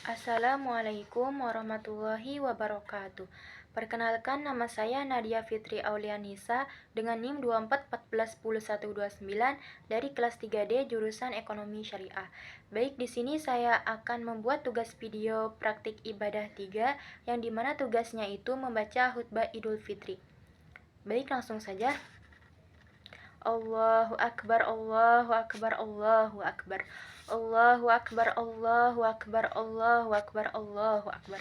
Assalamualaikum warahmatullahi wabarakatuh. Perkenalkan, nama saya Nadia Fitri Aulianisa dengan NIM 24141129 dari kelas 3D jurusan Ekonomi Syariah. Baik, di sini saya akan membuat tugas video praktik ibadah 3 yang dimana tugasnya itu membaca khutbah Idul Fitri. Baik, langsung saja. Allahu Akbar, Allahu Akbar, Allahu Akbar. Allahu Akbar, Allahu Akbar, Allahu Akbar, Allahu Akbar.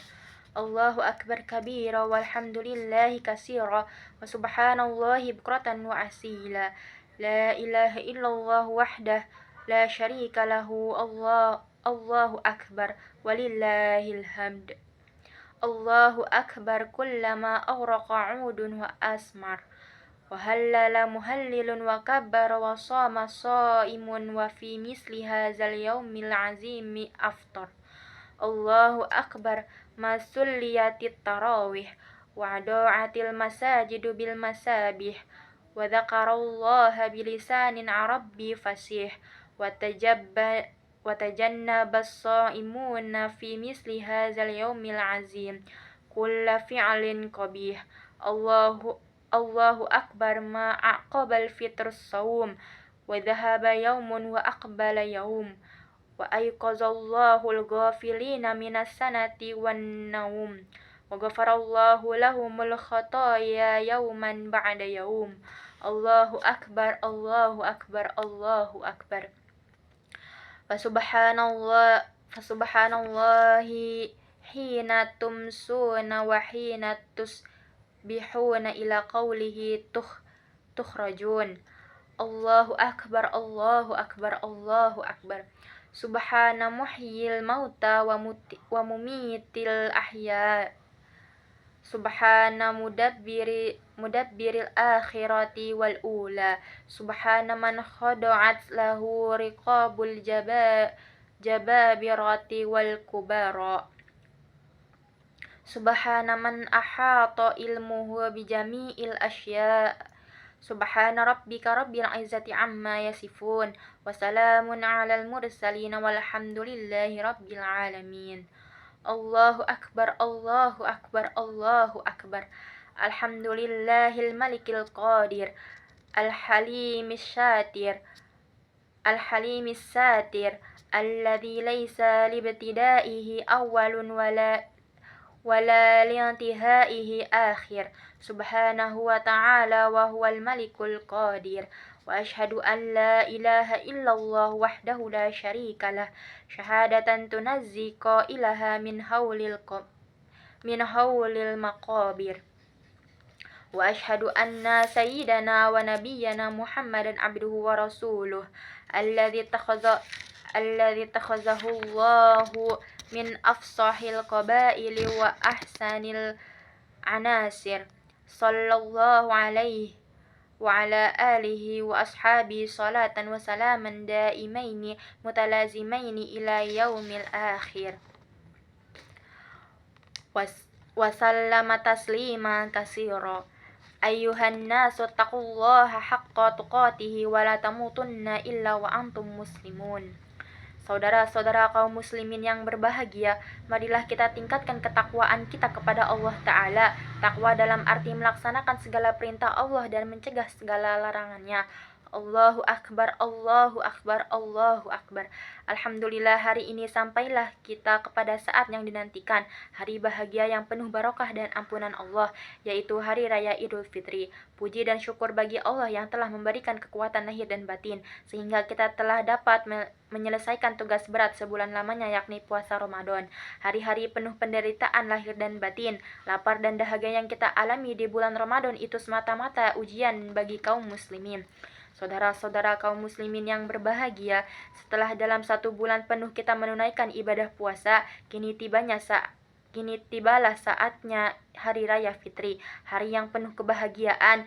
Allahu Akbar kabira walhamdulillahi kasira wa subhanallahi bukratan wa asila. La ilaha illallah wahdah la syarika lahu. Allahu Akbar walillahil hamd. Allahu Akbar kullama awraqa 'udun wa asmar. وهلل مهلل وكبر وصام صائم وفي مثل هذا اليوم العظيم أفطر. الله أكبر ما صليت التراويح وضاعت المساجد بالمسابح وذكر الله بلسان عربي فصيح وتجنب الصائمون في مثل هذا اليوم العظيم كل فعل قبيح. Allahu Akbar ma aqabal fitr sawum wa dhahaba yawmun wa aqbala yawm wa ayqazallahu al-ghafilina minas sanati wan naum wa ghafarallahu lahumul khataya yawman ba'da yawm. Allahu Akbar, Allahu Akbar, Allahu Akbar. Fasubhanallahi hina tumsuna wa hina bihuna ila qawlihi tukhrajun. Allahu Akbar, Allahu Akbar, Allahu Akbar. Subhana muhyil mauta wa mumitil ahya. Subhana mudabbiril akhirati wal ula. Subhana man khada'at lahu riqabul jababirati wal kubara. Subhana man ahata ilmuhu bijami'il asya. Subhana rabbika rabbil izzati amma yasifun wa salamun alal mursalin walhamdulillahi rabbil alamin. Allahu Akbar, Allahu Akbar, Allahu Akbar. Alhamdulillahil malikil qadir al-halimis satir alladzi laysa libtidaihi awwalun wala li'antihaihi akhir. Subhanahu wa ta'ala wa huwal malikul qadir. Wa ashhadu an la ilaha illallah wahdahu la syarika lah syahadatan tunazzi qailaha min hawlil maqabir. Wa ashhadu anna sayyidana wa nabiyyana Muhammadan abduhu wa rasuluh alladzi takhazahu Allahu min afsahil qabaili wa ahsanil anasir. Sallallahu alaihi wa ala alihi wa ashabi salatan wa salaman daimaini mutalazimaini ila yaumil akhir. Wa sallama taslima katsira. Ayyuhan nasu taqullaha haqqa tuqatihi wa la tamutunna illa wa antum muslimun. Saudara-saudara kaum muslimin yang berbahagia, marilah kita tingkatkan ketakwaan kita kepada Allah Ta'ala. Takwa dalam arti melaksanakan segala perintah Allah dan mencegah segala larangannya. Allahu Akbar, Allahu Akbar, Allahu Akbar. Alhamdulillah, hari ini sampailah kita kepada saat yang dinantikan, hari bahagia yang penuh barokah dan ampunan Allah, yaitu Hari Raya Idul Fitri. Puji dan syukur bagi Allah yang telah memberikan kekuatan lahir dan batin, sehingga kita telah dapat menyelesaikan tugas berat sebulan lamanya, yakni puasa Ramadan. Hari-hari penuh penderitaan lahir dan batin, lapar dan dahaga yang kita alami di bulan Ramadan itu semata-mata ujian bagi kaum muslimin. Saudara-saudara kaum muslimin yang berbahagia, setelah dalam 1 bulan penuh kita menunaikan ibadah puasa, kini tibalah saatnya Hari Raya Fitri, hari yang penuh kebahagiaan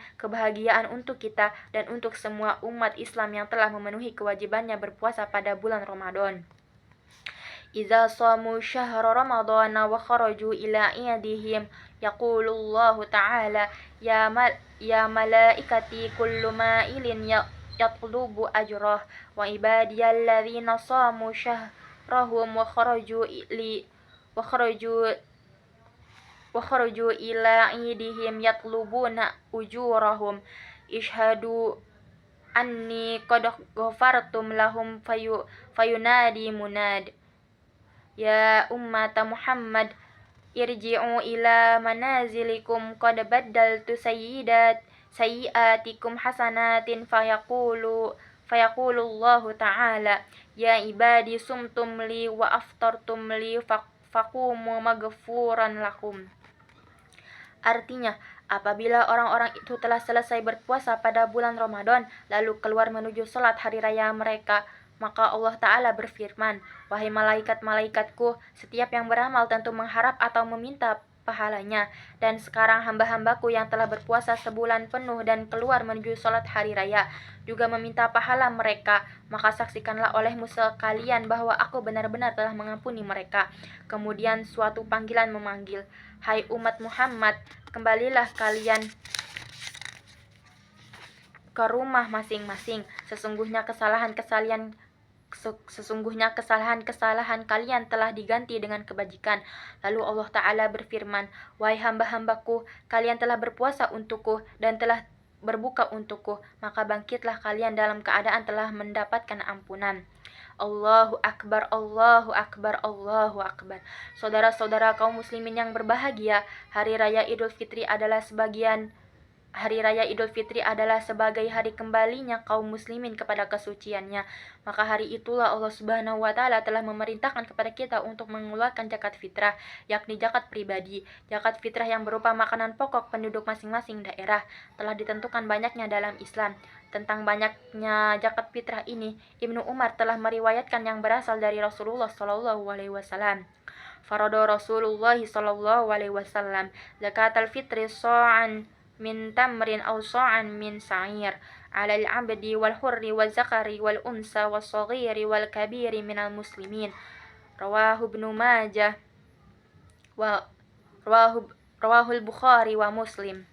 untuk kita dan untuk semua umat Islam yang telah memenuhi kewajibannya berpuasa pada bulan Ramadan. Iza shamu syahra ramadana wa kharaju ila iyadihim yaqulullahu ta'ala ya malaikati kullu ma'ilin yatlubu ajrah wa ibadiyalladzina shamu syahrahum wa kharaju وخرجوا وخرجوا إلى عيدهم يطلبون أجورهم اشهدوا أني قد غفرتم لهم فينادي مناد يا أمة محمد ارجعوا إلى منازلكم قد بدلت سيئاتكم حسنات فيقول الله تعالى يا عبادي صمتم لي وأفطرتم لي فقوموا مغفورا لكم. Artinya, apabila orang-orang itu telah selesai berpuasa pada bulan Ramadan, lalu keluar menuju sholat hari raya mereka, maka Allah Ta'ala berfirman, wahai malaikat-malaikatku, setiap yang beramal tentu mengharap atau meminta pahalanya, dan sekarang hamba-hambaku yang telah berpuasa sebulan penuh dan keluar menuju sholat hari raya, juga meminta pahala mereka, maka saksikanlah olehmu sekalian bahwa aku benar-benar telah mengampuni mereka. Kemudian suatu panggilan memanggil, hai umat Muhammad, kembalilah kalian ke rumah masing-masing. Sesungguhnya kesalahan-kesalahan kalian telah diganti dengan kebajikan. Lalu Allah Ta'ala berfirman, wahai hamba-hambaku, kalian telah berpuasa untukku dan telah berbuka untukku, maka bangkitlah kalian dalam keadaan telah mendapatkan ampunan. Allahu Akbar, Allahu Akbar, Allahu Akbar. Saudara-saudara kaum muslimin yang berbahagia, Hari Raya Idul Fitri adalah sebagai hari kembalinya kaum muslimin kepada kesuciannya. Maka hari itulah Allah Subhanahu wa Ta'ala telah memerintahkan kepada kita untuk mengeluarkan zakat fitrah, yakni zakat pribadi. Zakat fitrah yang berupa makanan pokok penduduk masing-masing daerah telah ditentukan banyaknya dalam Islam. Tentang banyaknya zakat fitrah ini, Ibnu Umar telah meriwayatkan yang berasal dari Rasulullah Shallallahu Alaihi Wasallam. Farada Rasulullah Shallallahu Alaihi Wasallam zakat al-fitri so'an min tamrin aw sa'an min sa'ir 'ala al-'abdi wal hurri wal zakari wal unsa was saghiri wal kabiri minal muslimin. Rawahu Ibnu Majah wa rawahul Bukhari wa Muslim.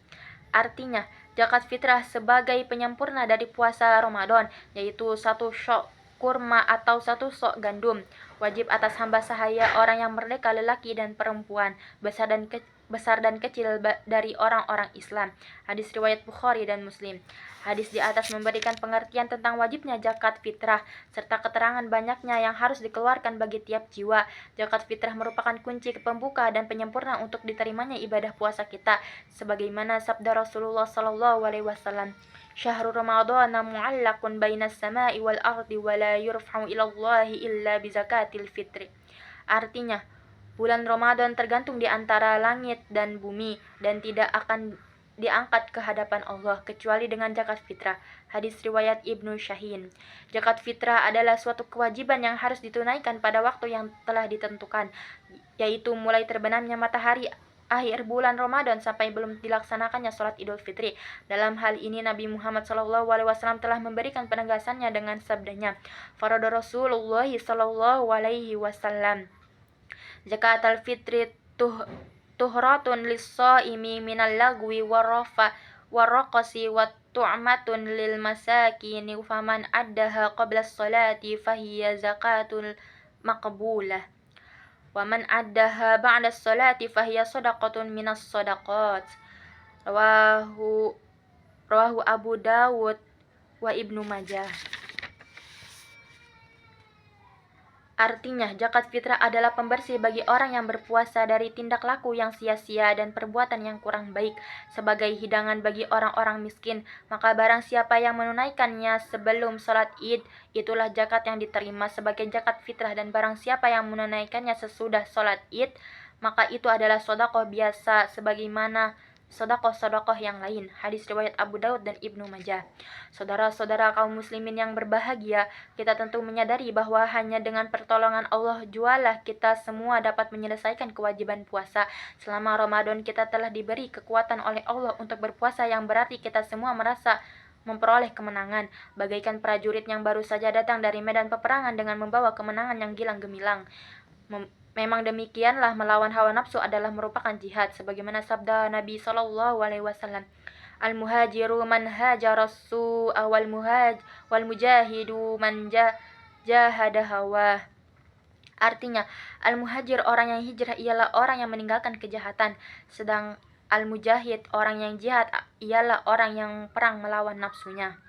Artinya, zakat fitrah sebagai penyempurna dari puasa Ramadan, yaitu 1 syok kurma atau 1 sok gandum, wajib atas hamba sahaya orang yang merdeka lelaki dan perempuan, besar dan kecil dari orang-orang Islam. Hadis riwayat Bukhari dan Muslim. Hadis di atas memberikan pengertian tentang wajibnya zakat fitrah serta keterangan banyaknya yang harus dikeluarkan bagi tiap jiwa. Zakat fitrah merupakan kunci pembuka dan penyempurna untuk diterimanya ibadah puasa kita, sebagaimana sabda Rasulullah Sallallahu Alaihi Wasallam, Syahrul Ramadan mu'allaqun bainas sama'i wal ardi wa la yurfa'u ila Allahi illa bi zakatil fitri. Artinya, bulan Ramadan tergantung di antara langit dan bumi dan tidak akan diangkat ke hadapan Allah kecuali dengan zakat fitrah. Hadis riwayat Ibnu Syahin. Zakat fitrah adalah suatu kewajiban yang harus ditunaikan pada waktu yang telah ditentukan, yaitu mulai terbenamnya matahari akhir bulan Ramadan sampai belum dilaksanakannya sholat Idul Fitri. Dalam hal ini Nabi Muhammad SAW telah memberikan penegasannya dengan sabdanya, farada Rasulullah SAW zakat al-fitri tuhratun lis-shaimi minal lagwi warraqasi wa tu'matun lil masakini faman addaha qabla as-salati fahiya zakatul maqbulah wa man addaha ba'da as-salati fahiya shadaqatun minas shadaqat. Rawahu Abu Dawud wa Ibnu Majah. Artinya, zakat fitrah adalah pembersih bagi orang yang berpuasa dari tindak laku yang sia-sia dan perbuatan yang kurang baik, sebagai hidangan bagi orang-orang miskin. Maka barang siapa yang menunaikannya sebelum sholat id, itulah zakat yang diterima sebagai zakat fitrah, dan barang siapa yang menunaikannya sesudah sholat id, maka itu adalah sedekah biasa sebagaimana sedekah yang lain. Hadis riwayat Abu Daud dan Ibnu Majah. Saudara-saudara kaum muslimin yang berbahagia, kita tentu menyadari bahwa hanya dengan pertolongan Allah jualah kita semua dapat menyelesaikan kewajiban puasa. Selama Ramadan kita telah diberi kekuatan oleh Allah untuk berpuasa, yang berarti kita semua merasa memperoleh kemenangan, bagaikan prajurit yang baru saja datang dari medan peperangan dengan membawa kemenangan yang gilang gemilang. Memang demikianlah, melawan hawa nafsu adalah merupakan jihad, sebagaimana sabda Nabi Shallallahu Alaihi Wasallam, al-muhajiru man hajara su'a wal mujahidu man jahada hawa. Artinya, al-muhajir orang yang hijrah ialah orang yang meninggalkan kejahatan, sedang al-mujahid orang yang jihad ialah orang yang perang melawan nafsunya.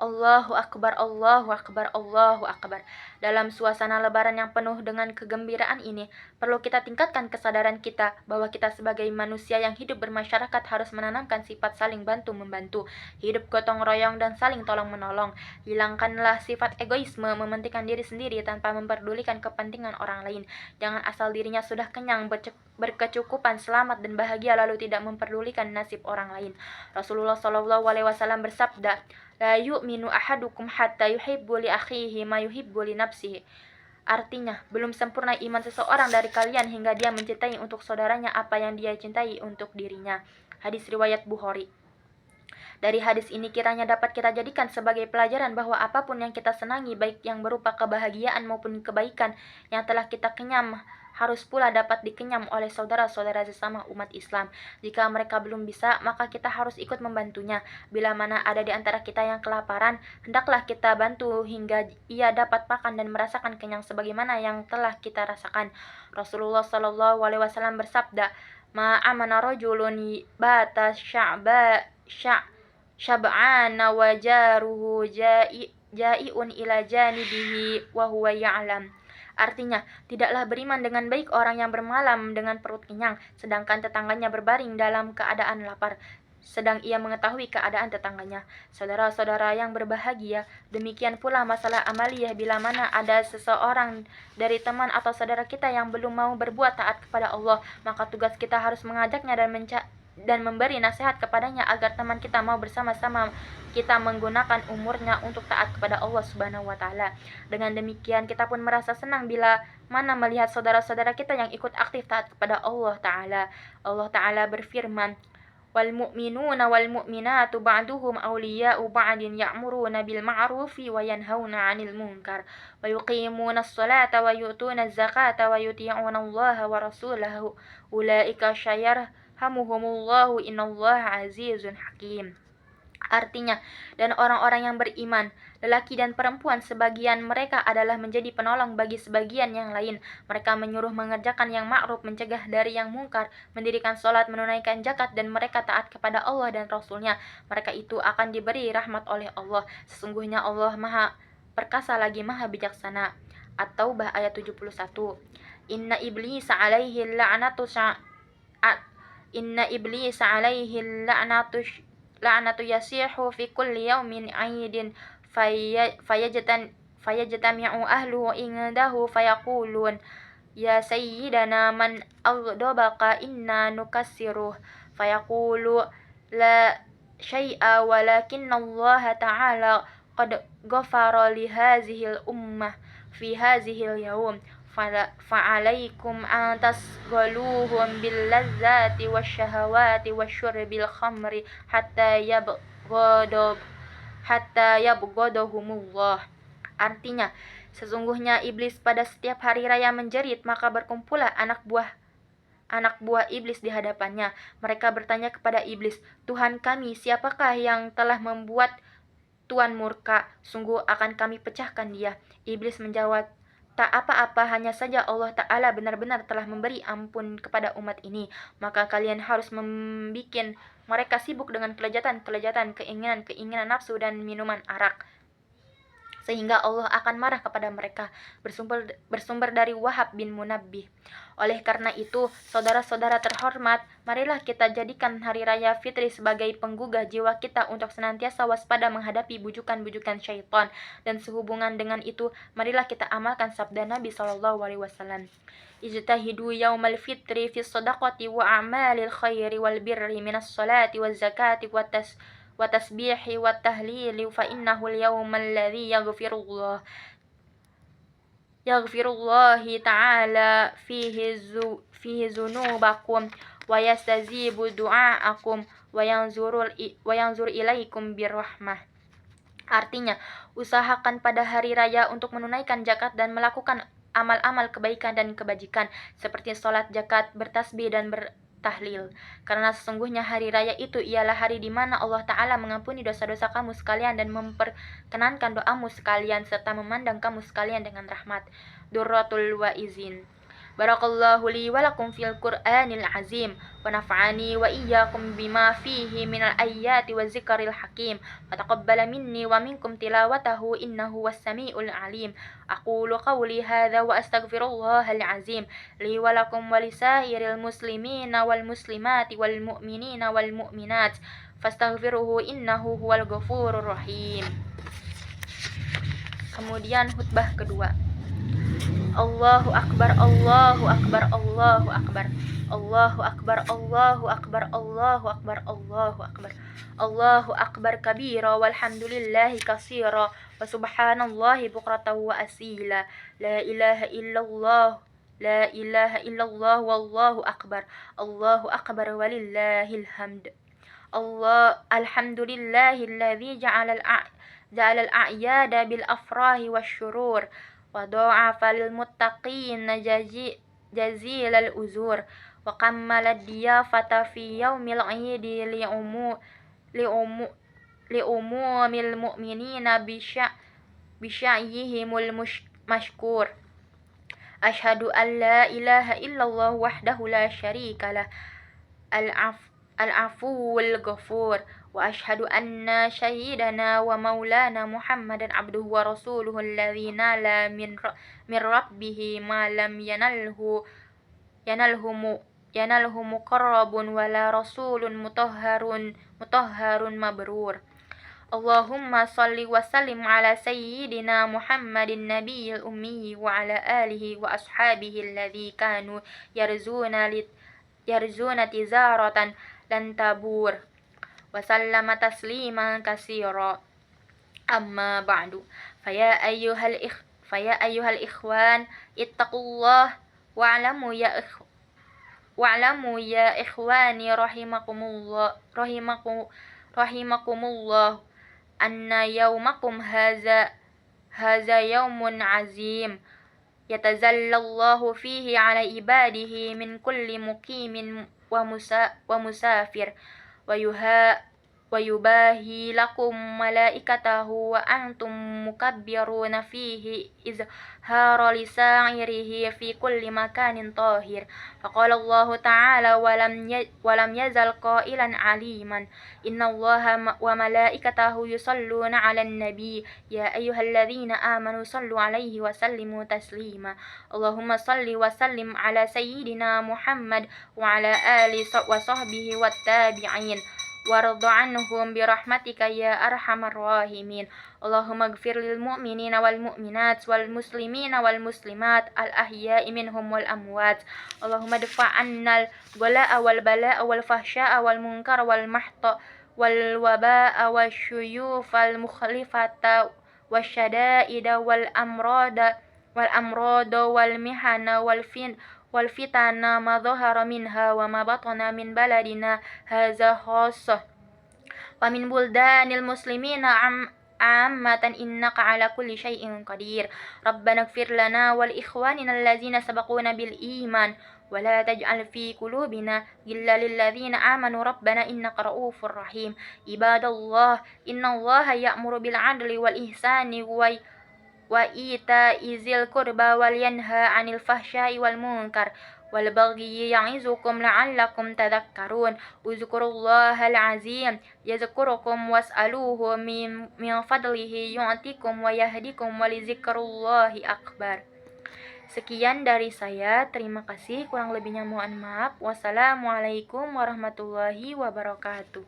Allahu Akbar, Allahu Akbar, Allahu Akbar. Dalam suasana lebaran yang penuh dengan kegembiraan ini, perlu kita tingkatkan kesadaran kita bahwa kita sebagai manusia yang hidup bermasyarakat harus menanamkan sifat saling bantu-membantu, hidup gotong royong dan saling tolong-menolong. Hilangkanlah sifat egoisme, mementingkan diri sendiri tanpa memperdulikan kepentingan orang lain. Jangan asal dirinya sudah kenyang, berkecukupan, selamat dan bahagia lalu tidak memperdulikan nasib orang lain. Rasulullah SAW bersabda, La yu'minu ahadukum hatta yuhibbu li akhihi ma yuhibbu li nafsihi. Artinya, belum sempurna iman seseorang dari kalian hingga dia mencintai untuk saudaranya apa yang dia cintai untuk dirinya. Hadis riwayat Bukhari. Dari hadis ini kiranya dapat kita jadikan sebagai pelajaran bahwa apapun yang kita senangi, baik yang berupa kebahagiaan maupun kebaikan yang telah kita kenyam, harus pula dapat dikenyam oleh saudara-saudara sesama umat Islam. Jika mereka belum bisa, maka kita harus ikut membantunya. Bila mana ada di antara kita yang kelaparan, hendaklah kita bantu hingga ia dapat makan dan merasakan kenyang sebagaimana yang telah kita rasakan. Rasulullah SAW bersabda, Ma amana rajulun bata syab'ana wa jaruhu ja'iun ila janibihi wa huwa ya'lam. Artinya, tidaklah beriman dengan baik orang yang bermalam dengan perut kenyang, sedangkan tetangganya berbaring dalam keadaan lapar, sedang ia mengetahui keadaan tetangganya. Saudara-saudara yang berbahagia, demikian pula masalah amaliyah bila mana ada seseorang dari teman atau saudara kita yang belum mau berbuat taat kepada Allah, maka tugas kita harus mengajaknya dan memberi nasihat kepadanya agar teman kita mau bersama-sama kita menggunakan umurnya untuk taat kepada Allah Subhanahu wa taala. Dengan demikian kita pun merasa senang bila mana melihat saudara-saudara kita yang ikut aktif taat kepada Allah taala. Allah taala berfirman, wal mu'minuna wal mu'minatu ba'duhum awliya'u ba'din ya'muruna bil ma'rufi wa yanhauna 'anil munkar wa yuqimuna as-salata wa yu'tuna az-zakata wa yuti'una Allah wa rasulahu ulaika syayarhamuhumullahu innallaha azizun hakim. Artinya, dan orang-orang yang beriman, lelaki dan perempuan, sebagian mereka adalah menjadi penolong bagi sebagian yang lain. Mereka menyuruh mengerjakan yang ma'ruf, mencegah dari yang mungkar, mendirikan sholat, menunaikan zakat, dan mereka taat kepada Allah dan Rasul-Nya. Mereka itu akan diberi rahmat oleh Allah. Sesungguhnya Allah Maha Perkasa lagi Maha Bijaksana. At-Taubah ayat 71. Inna iblisa alaihi la'natu la'natu yasihu fi kulli yawmin 'aidin fayajtami'u ahluhu indahu fayaqulun ya sayyidana man aghdabaka inna nukassiruh fayaqulu la syai'a walakinna Allah ta'ala qad ghafara li hadhihi al-ummah fi hadhihi al-yawm fa'alaikum an tasghaluhum bil ladzati wasyahawati wasyurbil khamri hatta yabghadahumullah. Artinya, sesungguhnya iblis pada setiap hari raya menjerit, maka berkumpullah anak buah iblis di hadapannya. Mereka bertanya kepada iblis, Tuhan kami, siapakah yang telah membuat Tuhan murka? Sungguh akan kami pecahkan dia. Iblis menjawab, tak apa-apa, hanya saja Allah Ta'ala benar-benar telah memberi ampun kepada umat ini. Maka kalian harus membuat mereka sibuk dengan kelejatan-kelejatan, keinginan-keinginan nafsu dan minuman arak, sehingga Allah akan marah kepada mereka. Bersumber dari Wahab bin Munabbih. Oleh karena itu, saudara-saudara terhormat, marilah kita jadikan Hari Raya Fitri sebagai penggugah jiwa kita untuk senantiasa waspada menghadapi bujukan-bujukan syaitan. Dan sehubungan dengan itu, marilah kita amalkan sabda Nabi SAW. Ijtahidu yaumal fitri fi sadaqati wa a'malil khairi wal birri minas salati waz zakati wa tasbihi wa tahlili fa innahu al-yawma alladhi yaghfirullahi ta'ala fihi zunubakum wa yastazibu du'aakum wa yanzur ilaikum birrahmah. Artinya, usahakan pada hari raya untuk menunaikan zakat dan melakukan amal-amal kebaikan dan kebajikan seperti sholat, zakat, bertasbih dan bertahlil. Karena sesungguhnya hari raya itu ialah hari di mana Allah Ta'ala mengampuni dosa-dosa kamu sekalian dan memperkenankan doamu sekalian serta memandang kamu sekalian dengan rahmat. Durratul Waizin. Barakallahu li wa lakum fil Qur'anil azim wa nafa'ani wa iyyakum bima fihi minal ayati wa zikril hakim wa taqabbala minni wa minkum tilawatahu innahu was-sami'ul alim. Aqulu qawli hadza wa astaghfirullahal azim li wa lakum wa lisairil muslimina wal muslimati wal mu'minina wal mu'minat fastaghfiruhu innahu huwal ghafurur rahim. Kemudian khutbah kedua. Allahu Akbar, Allahu Akbar, Allahu Akbar, Allahu Akbar, Allahu Akbar, Allahu Akbar, Allahu Akbar, Allahu Akbar kabira walhamdulillahi katsira wa subhanallahi bukratan wa asila. La ilaha illallah, la ilaha illallah, wallahu akbar, Allahu akbar walillahil hamd. Alhamdulillahilladzi ja'ala al-a'yada bil afrahi wasyurur wa do'afa lil muttaqin jazilal uzur wa kammala diyafata fi yaumil 'idi li'umumil mu'minina bisya'yihimul mashkur. Asyhadu an la ilaha illallah wahdahu la syarika lah al-afuwul ghafur wa asyhadu anna sayyidana wa maulana Muhammadan abduhu wa rasuluhu alladzi nala min rabbih ma lam yanalhu muqarrabun wala rasulun mutahharun mabrur. Allahumma salli wa sallim ala sayyidina Muhammadin nabiyil ummi wa ala alihi wa ashabihi alladzi kanu yarzuna tizaratan lan tabur wa sallama tasliman katsira. Amma ba'du, faya ayyuhal ikhwan ittaqullah wa'lamu ya ikhwani rahimakumullah anna yawmakum hadza yawmun azim yatazallallahu fihi ala ibadihi min kulli muqimin wa musafir wa yubahi lakum malaikatahu wa antum mukabbiruna fihi izhara lisa'irihi fi kulli makanin tahir. Faqala Allah ta'ala wa lam yazal qailan aliman innallaha wa malaikatahu yusalluna 'alan nabi ya ayyuhalladzina amanu sallu 'alaihi wa sallimu taslima. Allahumma salli wa sallim ala sayyidina Muhammad wa ala ali wa sahbihi wat tabi'in warda anhum birahmatika ya arhamar rahimin. Allahumma ighfir lil mu'minina wal mu'minat wal muslimina wal muslimat al ahya'i minhum wal amwat. Allahumma dfa' annal ghalaa wal balaa wal fahsya'a wal munkar wal mahta wal waba'a wasyuyuf al mukhlifata wasyada'ida wal amrada wal mihana wal fitana ma dhahara minha wa ma batana min baladina hadza khassah wa min buldanil muslimina ammatan innaka ala kulli syai'in qadir. Rabbana ighfir lana wal ikhwanina allazina sabaquna bil iman wa la taj'al fi qulubina ghillan lil ladzina amanu rabbana innaka ra'ufur rahim. Ibadallah, innallaha ya'muru bil 'adli wal ihsani wa ita'i zil qurba wal yanha 'anil fahsya'i wal munkar wal baghi ya'izukum la'allakum tadhakkarun. Uzkurullahal azim yazkurukum was'aluhu min fadlihi yu'tikum wa yahdikum wa lizikrullahi akbar. Sekian dari saya, terima kasih, kurang lebihnya mohon maaf. Wassalamualaikum warahmatullahi wabarakatuh.